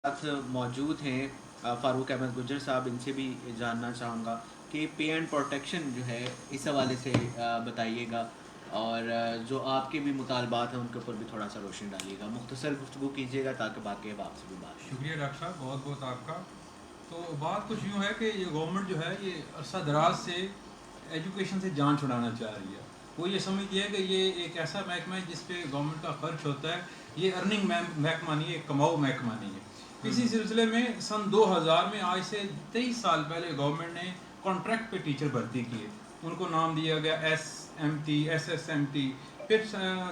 साथ मौजूद हैं फ़ारूक अहमद गुज्जर साहब, इनसे भी जानना चाहूँगा कि पे एंड प्रोटेक्शन जो है इस हवाले से बताइएगा, और जो आपके भी मुतालबात हैं उनके ऊपर भी थोड़ा सा रोशनी डालिएगा, मुख्तसर गुफ्तगू कीजिएगा ताकि बाकी अब आपसे भी बात शुक्रिया डॉक्टर साहब, बहुत बहुत आपका। तो बात कुछ यूँ है कि ये गवर्नमेंट जो है ये अरसा दराज से एजुकेशन से जान छुड़ाना चाह रही है। वो ये समझती है कि ये एक ऐसा महकमा है जिस पे गवर्नमेंट का खर्च होता है, ये अर्निंग महकमा नहीं है, कमाऊ महकमा नहीं है। इसी सिलसिले में सन 2000 में, आज से 23 साल पहले, गवर्नमेंट ने कॉन्ट्रैक्ट पे टीचर भर्ती किए। उनको नाम दिया गया SMT, SSMT। फिर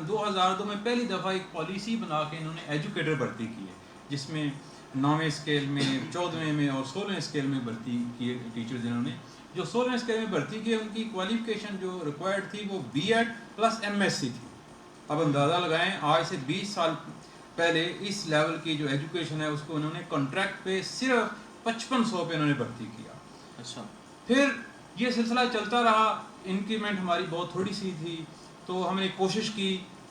2002 में पहली दफ़ा एक पॉलिसी बना के इन्होंने एजुकेटर भर्ती किए, जिसमें 9वें स्केल में, 14वें में और 16वें स्केल में भर्ती किए टीचर। जिन्होंने जो 16वें स्केल में भर्ती किए उनकी क्वालिफिकेशन जो रिक्वायर्ड थी वो B.Ed प्लस MSc थी। अब अंदाज़ा लगाएं, आज से 20 साल पहले इस लेवल की जो एजुकेशन है उसको उन्होंने कॉन्ट्रैक्ट पे सिर्फ 5500 पे उन्होंने भर्ती किया। अच्छा। फिर ये सिलसिला चलता रहा, इंक्रीमेंट हमारी बहुत थोड़ी सी थी, तो हमने कोशिश की,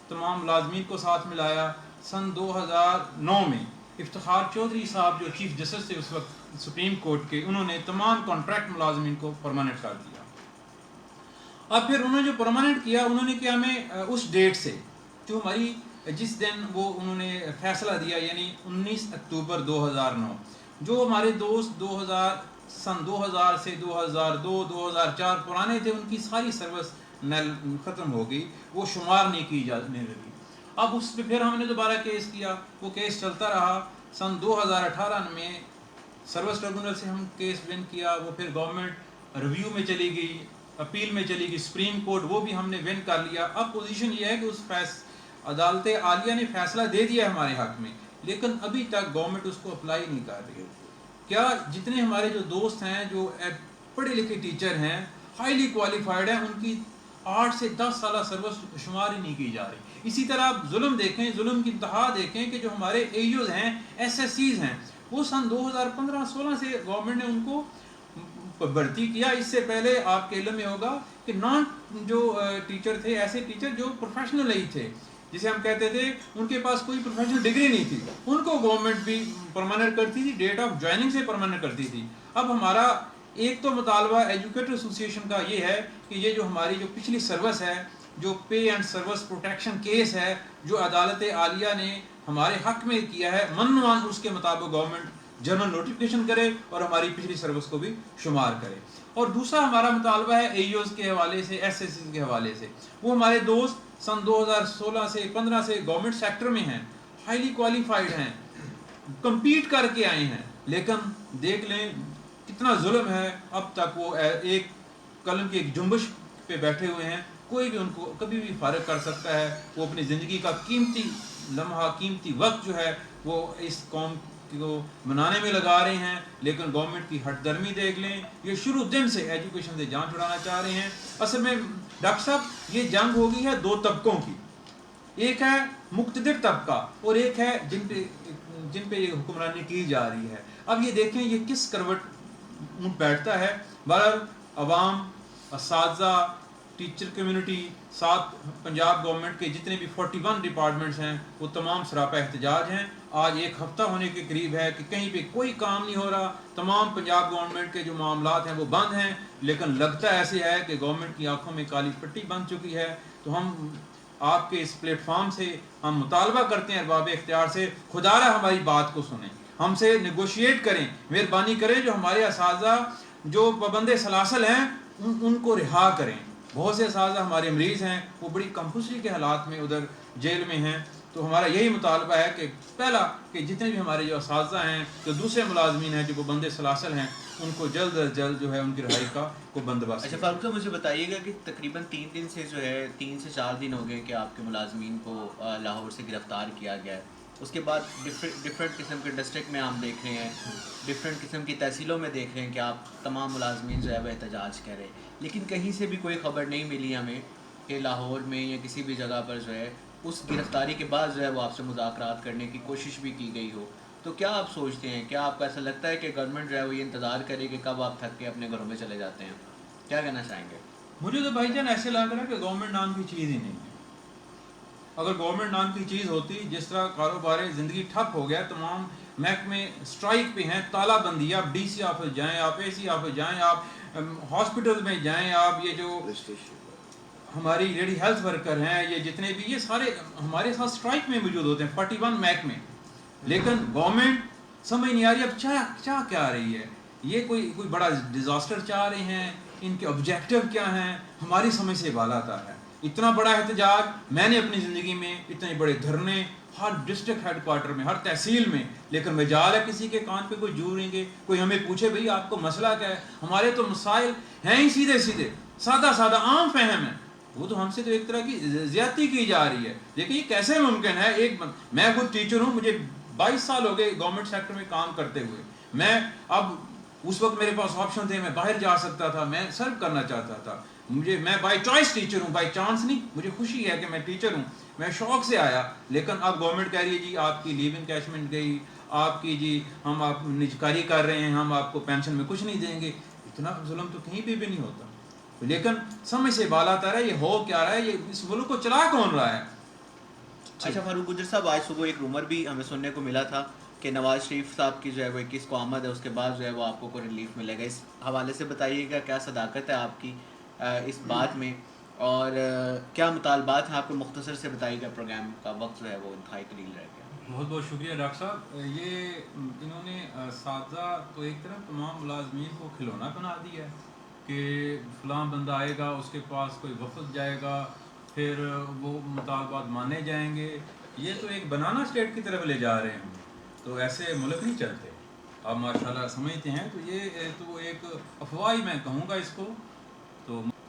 तमाम मुलाजमीन को साथ मिलाया। सन 2009 में इफ्तिखार चौधरी साहब जो चीफ जस्टिस थे उस वक्त सुप्रीम कोर्ट के, उन्होंने तमाम कॉन्ट्रैक्ट मुलाजमीन को परमानेंट कर दिया। अब फिर उन्होंने जो परमानेंट किया, उन्होंने किया हमें उस डेट से, जो हमारी जिस दिन वो उन्होंने फैसला दिया, यानी 19 अक्टूबर 2009, जो हमारे दोस्त 2000 से 2002 2004 पुराने थे, उनकी सारी सर्विस ख़त्म हो गई, वो शुमार नहीं की जाने लगी। अब उस पर फिर हमने दोबारा केस किया, वो केस चलता रहा। सन 2018 में सर्विस ट्रिब्यूनल से हम केस विन किया, वो फिर गवर्नमेंट रिव्यू में चली गई, अपील में चली गई सुप्रीम कोर्ट, वो भी हमने विन कर लिया। अब पोजीशन ये है कि उस अदालत आलिया ने फैसला दे दिया हमारे हक में, लेकिन अभी तक गवर्नमेंट उसको अप्लाई नहीं कर रही है। क्या जितने हमारे जो दोस्त हैं जो पढ़े लिखे टीचर हैं, हाईली क्वालिफाइड हैं, उनकी 8 से 10 साल सर्विस शुमार ही नहीं की जा रही। इसी तरह आप जुल्म देखें, जुल्म की इंतहा देखें कि जो हमारे AUs हैं, SSCs हैं, वो सन 2015-16 से गवर्नमेंट ने उनको भर्ती किया। इससे पहले आपके इल्म में होगा कि नॉन जो टीचर थे, ऐसे टीचर जो प्रोफेशनल ही थे, जिसे हम कहते थे उनके पास कोई प्रोफेशनल डिग्री नहीं थी, उनको गवर्नमेंट भी परमानेंट करती थी, डेट ऑफ ज्वाइनिंग से परमानेंट करती थी। अब हमारा एक तो मुतालबा एजुकेटर एसोसिएशन का ये है कि ये जो हमारी जो पिछली सर्विस है, जो पे एंड सर्विस प्रोटेक्शन केस है जो अदालत आलिया ने हमारे हक में किया है, मनमान उसके मुताबिक गवर्नमेंट जनरल नोटिफिकेशन करे और हमारी पिछली सर्विस को भी शुमार करे। और दूसरा हमारा मुतालबा है AUs के हवाले से, SSC के हवाले से। वो हमारे दोस्त सन 2016 से 15 से गवर्नमेंट सेक्टर में हैं, हाईली क्वालिफाइड हैं, compete करके आए हैं, लेकिन देख लें कितना जुल्म है। अब तक वो एक कलम की एक जुम्बश पे बैठे हुए हैं, कोई भी उनको कभी भी फारिग कर सकता है। वो अपनी ज़िंदगी का कीमती लम्हा, कीमती वक्त जो है वो इस कौम को मनाने में लगा रहे हैं, लेकिन गवर्नमेंट की हटदर्मी देख लें। ये शुरू दिन से एजुकेशन से जान छुड़ाना चाह रहे हैं। असल में डॉक्टर साहब, ये जंग हो गई है दो तबकों की, एक है मुक्तदिर तबका और एक है जिन पे ये हुक्मरानी की जा रही है। अब ये देखें ये किस करवट बैठता है। बहरहाल अवाम, असातिज़ा, टीचर कम्युनिटी, साथ पंजाब गवर्नमेंट के जितने भी 41 डिपार्टमेंट्स हैं, वो तमाम सरापा एहतजाज हैं। आज एक हफ्ता होने के करीब है कि कहीं पे कोई काम नहीं हो रहा। तमाम पंजाब गवर्नमेंट के जो मामलात हैं वो बंद हैं, लेकिन लगता ऐसे है कि गवर्नमेंट की आंखों में काली पट्टी बन चुकी है। तो हम आपके इस प्लेटफॉर्म से हम मुतालबा करते हैं अरबाब इख्तियार से, खुदारा हमारी बात को सुनें, हमसे नेगोशिएट करें, मेहरबानी करें। जो हमारे असातिज़ा जो पाबंद सलासल हैं उनको रिहा करें। बहुत से असातिज़ा हमारे मरीज़ हैं, वो बड़ी कंपल्सरी के हालात में उधर जेल में हैं। तो हमारा यही मुतालबा है कि पहला कि जितने भी हमारे जो असातिज़ा हैं, जो दूसरे मुलाजमीन हैं जो पाबंद सलासल हैं, उनको जल्द अज जल्द जो है उनकी रिहाई का को बंदोबस्त। अच्छा फारूक साहब, मुझे बताइएगा कि तकरीबन 3 दिन से जो है 3 से 4 दिन हो गए कि आपके मुलाजमीन को लाहौर से गिरफ़्तार किया गया है। उसके बाद डिफरेंट किस्म के डिस्ट्रिक्ट में हम देख रहे हैं, डिफरेंट किस्म की तहसीलों में देख रहे हैं कि आप तमाम मुलाजमीन जो है वह एहतजाज कर रहे हैं, लेकिन कहीं से भी कोई ख़बर नहीं मिली हमें कि लाहौर में या किसी भी जगह पर जो है उस गिरफ़्तारी के बाद जो है वो आपसे मुज़ाकरात करने की कोशिश भी की गई हो। तो क्या आप सोचते हैं, क्या आपको ऐसा लगता है कि गवर्नमेंट जो है वो ये इंतज़ार करे कि कब आप थक के अपने घरों में चले जाते हैं? क्या कहना चाहेंगे? मुझे तो भाईजान ऐसे लग रहा है कि गवर्नमेंट नाम की चीज़ ही नहीं है। अगर गवर्नमेंट नाम की चीज़ होती, जिस तरह कारोबार ज़िंदगी ठप हो गया, तमाम محکمے اسٹرائک پہ ہیں, تالا بندی, آپ ڈی سی آفس جائیں, آپ اے سی آفس جائیں, آپ ہاسپٹل میں جائیں, آپ یہ جو ہماری لیڈی ہیلتھ ورکر ہیں, یہ جتنے بھی, یہ سارے ہمارے ساتھ اسٹرائک میں موجود ہوتے ہیں 41 محکمے. لیکن گورنمنٹ سمجھ نہیں آ رہی اب چاہ کیا رہی ہے. یہ کوئی بڑا ڈیزاسٹر چاہ رہے ہیں, ان کے آبجیکٹو کیا ہیں, ہماری سمجھ سے بالا ہے. اتنا بڑا احتجاج میں نے اپنی زندگی میں, اتنے بڑے دھرنے ہر ڈسٹرکٹ ہیڈ کوارٹر میں, ہر تحصیل میں, لیکن مجال ہے کسی کے کان پہ کوئی جوریں گے, کوئی ہمیں پوچھے بھئی آپ کو مسئلہ کیا ہے. ہمارے تو مسائل ہیں ہی سیدھے سادہ عام فہم ہے, وہ تو ہم سے تو ایک طرح کی زیادتی کی جا رہی ہے. دیکھیں یہ کیسے ممکن ہے. میں خود ٹیچر ہوں, مجھے 22 سال ہو گئے گورنمنٹ سیکٹر میں کام کرتے ہوئے. میں اب اس وقت میرے پاس آپشن تھے, میں باہر جا سکتا تھا, میں سرو کرنا چاہتا تھا. میں بائی چوائس ٹیچر ہوں, بائی چانس نہیں. مجھے خوشی ہے کہ میں ٹیچر ہوں, میں شوق سے آیا. لیکن اب گورنمنٹ کہہ رہی ہے جی آپ کی لیو انکیشمنٹ گئی, آپ کی جی ہم آپ نجکاری کر رہے ہیں, ہم آپ کو پینشن میں کچھ نہیں دیں گے. اتنا ظلم تو کہیں پہ بھی نہیں ہوتا. لیکن سمجھ سے بالا تر ہے, یہ ہو کیا رہا ہے, یہ اس ملک کو چلا کون رہا ہے. اچھا فاروق گجر صاحب, آج صبح ایک رومر بھی ہمیں سننے کو ملا تھا کہ نواز شریف صاحب کی جو ہے وہ 21 کو آمد ہے, اس کے بعد جو ہے وہ آپ کو کوئی ریلیف ملے گا. اس حوالے سے بتائیے گا کیا صداقت ہے آپ کی اس بات میں, اور کیا مطالبات ہیں آپ کو, مختصر سے بتائیے گا. پروگرام کا وقت جو ہے وہ انتہائی قلیل رہ گیا. بہت بہت شکریہ ڈاکٹر صاحب. یہ انہوں نے اساتذہ تو ایک طرح تمام ملازمین کو کھلونا بنا دیا ہے کہ فلاں بندہ آئے گا, اس کے پاس کوئی وفد جائے گا, پھر وہ مطالبات مانے جائیں گے. یہ تو ایک بنانا اسٹیٹ کی طرف لے جا رہے ہیں. تو ایسے ملک نہیں چلتے, آپ ماشاء اللہ سمجھتے ہیں. تو یہ تو ایک افواہ میں کہوں گا اس کو.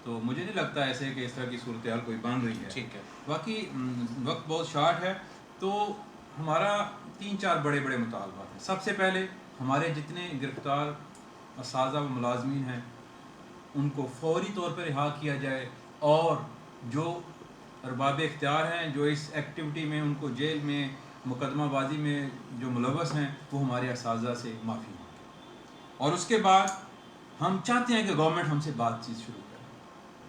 تو مجھے نہیں لگتا ایسے کہ اس طرح کی صورتحال کوئی بن رہی ہے. ٹھیک ہے, باقی وقت بہت شارٹ ہے. تو ہمارا 3-4 بڑے مطالبات ہیں. سب سے پہلے ہمارے جتنے گرفتار اساتذہ و ملازمین ہیں ان کو فوری طور پر رہا کیا جائے, اور جو ارباب اختیار ہیں جو اس ایکٹیویٹی میں ان کو جیل میں مقدمہ بازی میں جو ملوث ہیں وہ ہمارے اساتذہ سے معافی مانگیں. اور اس کے بعد ہم چاہتے ہیں کہ گورنمنٹ ہم سے بات چیت شروع کرے.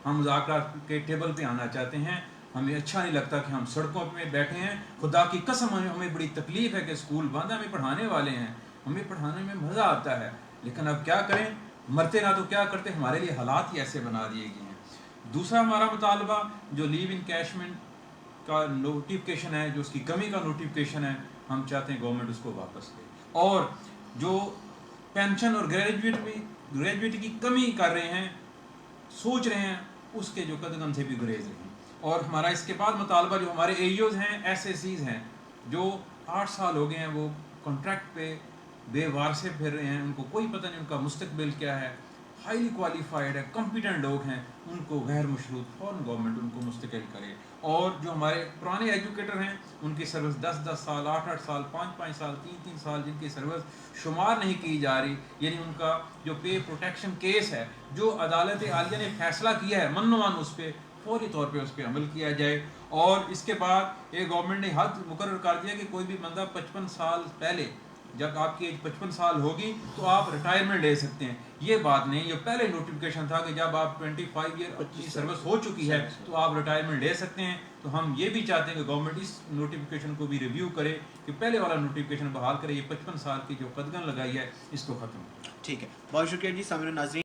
ہم مذاکرات کے ٹیبل پہ آنا چاہتے ہیں. ہمیں اچھا نہیں لگتا کہ ہم سڑکوں پہ بیٹھے ہیں. خدا کی قسم ہمیں بڑی تکلیف ہے کہ اسکول بند ہیں, ہمیں پڑھانے والے ہیں, ہمیں پڑھانے میں مزہ آتا ہے, لیکن اب کیا کریں, مرتے نہ تو کیا کرتے, ہمارے لیے حالات ہی ایسے بنا دیے گئے ہیں. دوسرا ہمارا مطالبہ جو لیو انکیشمنٹ کا نوٹیفکیشن ہے, جو اس کی کمی کا نوٹیفکیشن ہے, ہم چاہتے ہیں گورنمنٹ اس کو واپس لے. اور جو پینشن اور گریجویٹ کی کمی کر رہے ہیں, سوچ رہے ہیں, اس کے جو قدغن سے بھی گریز رہے ہیں. اور ہمارا اس کے بعد مطالبہ جو ہمارے اے ایوز ہیں, ایس اے سیز ہیں, جو 8 سال ہو گئے ہیں وہ کانٹریکٹ پہ بے وار سے پھر رہے ہیں, ان کو کوئی پتہ نہیں ان کا مستقبل کیا ہے, ہائیلی کوالیفائڈ ہے, کمپیٹنٹ لوگ ہیں, ان کو غیر مشروط فوراً گورنمنٹ ان کو مستقل کرے. اور جو ہمارے پرانے ایجوکیٹر ہیں ان کی سروس 10 سال 8 سال 5 سال 3 سال جن کی سروس شمار نہیں کی جا رہی, یعنی ان کا جو پے پروٹیکشن کیس ہے جو عدالت عالیہ نے فیصلہ کیا ہے من اس پہ فوری طور پہ اس پہ عمل کیا جائے. اور اس کے بعد ایک گورنمنٹ نے حد مقرر کر دیا کہ کوئی بھی بندہ 55 سال پہلے, جب آپ کی ایج 55 سال ہوگی تو آپ ریٹائرمنٹ لے سکتے ہیں. یہ بات نہیں, یہ پہلے نوٹیفکیشن تھا کہ جب آپ 25 ایئر کی سروس ہو چکی ہے تو آپ ریٹائرمنٹ لے سکتے ہیں. تو ہم یہ بھی چاہتے ہیں کہ گورنمنٹ اس نوٹیفکیشن کو بھی ریویو کرے, کہ پہلے والا نوٹیفکیشن بحال کرے, یہ 55 سال کی جو قدغن لگائی ہے اس کو ختم کرے. ٹھیک ہے, بہت شکریہ جی. سامعین و ناظرین,